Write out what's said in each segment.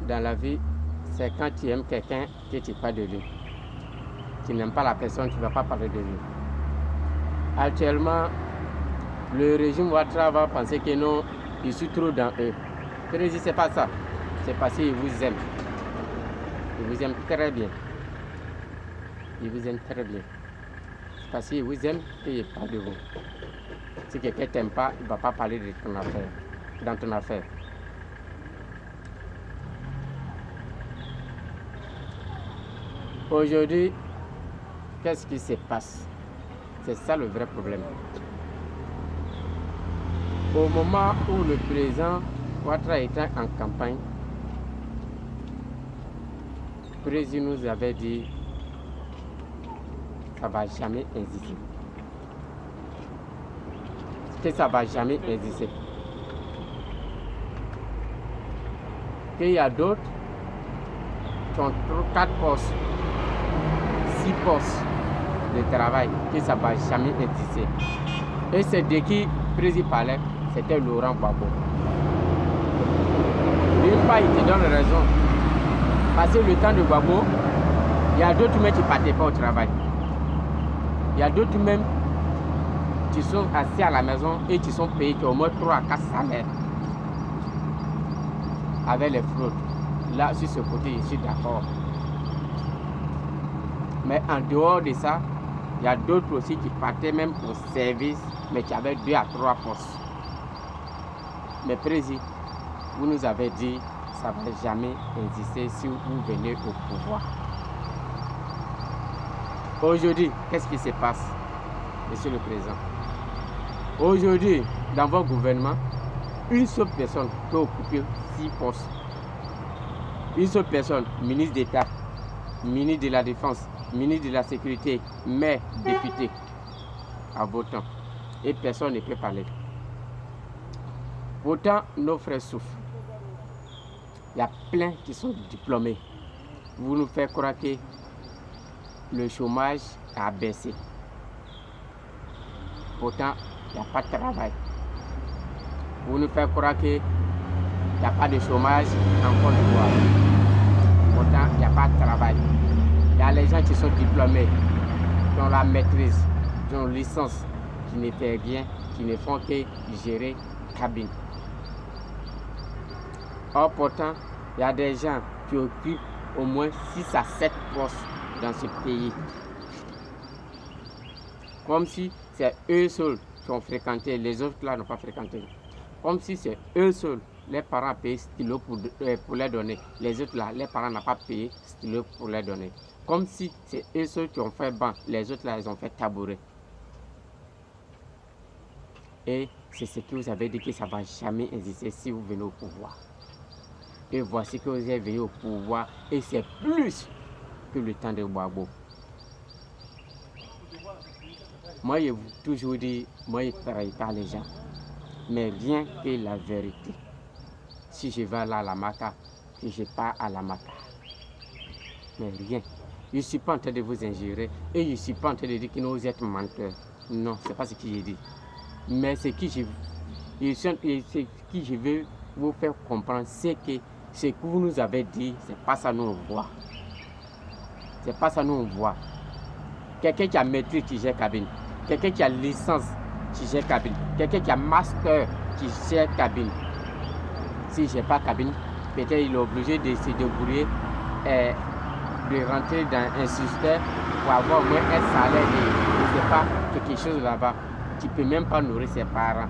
dans la vie, c'est quand tu aimes quelqu'un que tu parles de lui. Tu n'aimes pas la personne, tu ne vas pas parler de lui. Actuellement, le régime Ouattara va penser que non, je suis trop dans eux. Président, c'est pas ça. C'est parce qu'ils vous aiment. Ils vous aiment très bien. Ils vous aiment très bien. C'est parce qu'ils vous aiment qu'ils parlent de vous. Si quelqu'un ne t'aime pas, il ne va pas parler de ton affaire, dans ton affaire. Aujourd'hui, qu'est-ce qui se passe? C'est ça le vrai problème. Au moment où le président Ouattara était en campagne, le président nous avait dit que ça ne va jamais exister. Que ça ne va jamais exister. Qu'il y a d'autres qui ont 4 postes, 6 postes de travail, que ça ne va jamais exister. Et c'est de qui le président parlait, c'était Laurent Gbagbo. D'une part, il te donne raison. Parce que le temps de Gbagbo, il y a d'autres même qui ne partaient pas au travail. Il y a d'autres même qui sont assis à la maison et qui sont payés qui ont au moins 3 à 4 salaires. Avec les fraudes. Là, sur ce côté, je suis d'accord. Mais en dehors de ça, il y a d'autres aussi qui partaient même au service, mais qui avaient 2 à 3 postes. Mais président, vous nous avez dit que ça ne va jamais exister si vous venez au pouvoir. Aujourd'hui, qu'est-ce qui se passe, Monsieur le Président? Aujourd'hui, dans votre gouvernement, une seule personne peut occuper 6 postes. Une seule personne, ministre d'État, ministre de la Défense, ministre de la Sécurité, maire, député, à votant. Et personne ne peut parler. Pourtant, nos frères souffrent. Il y a plein qui sont diplômés. Vous nous faites croire que le chômage a baissé. Pourtant, il n'y a pas de travail. Vous nous faites croire qu'il n'y a pas de chômage en Côte d'Ivoire. Pourtant, il n'y a pas de travail. Il y a les gens qui sont diplômés, qui ont la maîtrise, qui ont licence, qui ne font rien, qui ne font que gérer cabine. Or, pourtant, il y a des gens qui occupent au moins 6 à 7 postes dans ce pays. Comme si c'est eux seuls qui ont fréquenté, les autres là n'ont pas fréquenté. Comme si c'est eux seuls, les parents payent stylo pour les donner. Les autres là, les parents n'ont pas payé stylo pour les donner. Comme si c'est eux seuls qui ont fait banc, les autres là, ils ont fait tabouret. Et c'est ce que vous avez dit que ça ne va jamais exister si vous venez au pouvoir. Et voici que vous êtes venu au pouvoir et c'est plus que le temps de Gbagbo. Moi, je vous toujours dit, moi, je ne parie pas les gens. Mais rien que la vérité. Si je vais là à la Maka, que je pars à la Maka. Mais rien. Je ne suis pas en train de vous injurer et je ne suis pas en train de dire que vous êtes menteur. Non, ce n'est pas ce que j'ai dit. Mais ce que je veux vous faire comprendre, c'est que ce que vous nous avez dit, ce n'est pas ça nous on voit. C'est pas ça nous on voit. Quelqu'un qui a maîtrise qui gère cabine. Quelqu'un qui a licence qui gère cabine. Quelqu'un qui a master qui gère cabine. Si je n'ai pas cabine, peut-être il est obligé de se débrouiller et de rentrer dans un système pour avoir au moins un salaire de, je ne sais pas, quelque chose là-bas. Tu ne peux même pas nourrir ses parents.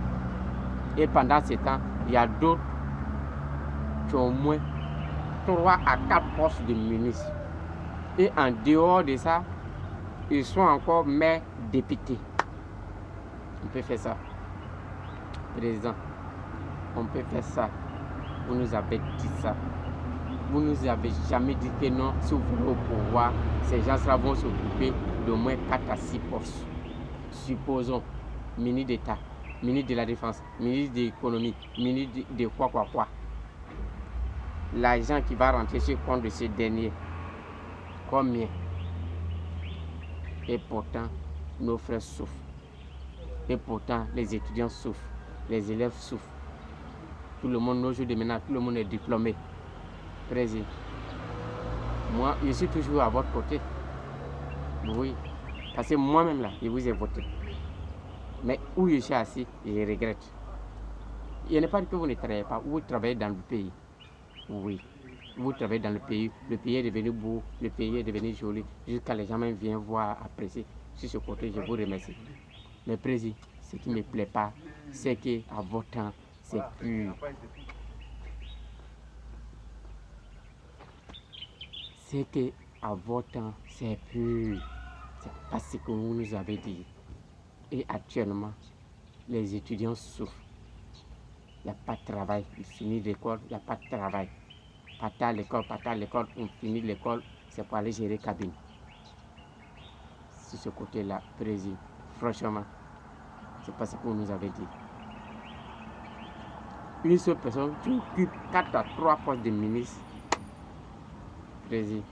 Et pendant ce temps, il y a d'autres qui ont au moins 3 à 4 postes de ministres. Et en dehors de ça, ils sont encore maires, députés. On peut faire ça. Président, on peut faire ça. Vous nous avez dit ça. Vous nous avez jamais dit que non, si vous venez au pouvoir, ces gens-là vont s'occuper d'au moins 4 à 6 postes. Supposons, ministre d'État, ministre de la Défense, ministre de l'Économie, ministre de quoi. L'argent qui va rentrer sur le compte de ces derniers, combien? Et pourtant, nos frères souffrent. Et pourtant, les étudiants souffrent, les élèves souffrent. Tout le monde, nos jours de maintenant, tout le monde est diplômé. Président, moi, je suis toujours à votre côté. Oui, parce que moi-même là, je vous ai voté. Mais où je suis assis, je regrette. Il n'est pas dit que vous ne travaillez pas, vous travaillez dans le pays. Oui, vous travaillez dans le pays est devenu beau, le pays est devenu joli, jusqu'à les gens même viennent voir, apprécier. Sur ce côté, je vous remercie. Mais président, ce qui ne me plaît pas, c'est qu'à votre temps, c'est pur. C'est qu'à votre temps, c'est pur. C'est pas ce que vous nous avez dit. Et actuellement, les étudiants souffrent. Il n'y a pas de travail. Ils finissent l'école, il n'y a pas de travail. Partant à l'école, on finit l'école, c'est pour aller gérer cabine. Sur ce côté-là, président, franchement, c'est pas ce que vous nous avez dit. Une seule personne qui occupe 4 à 3 postes de ministre. Président,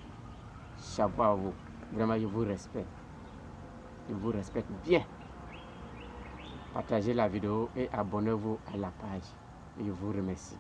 chapeau à vous. Vraiment, je vous respecte. Je vous respecte bien. Partagez la vidéo et abonnez-vous à la page. Je vous remercie.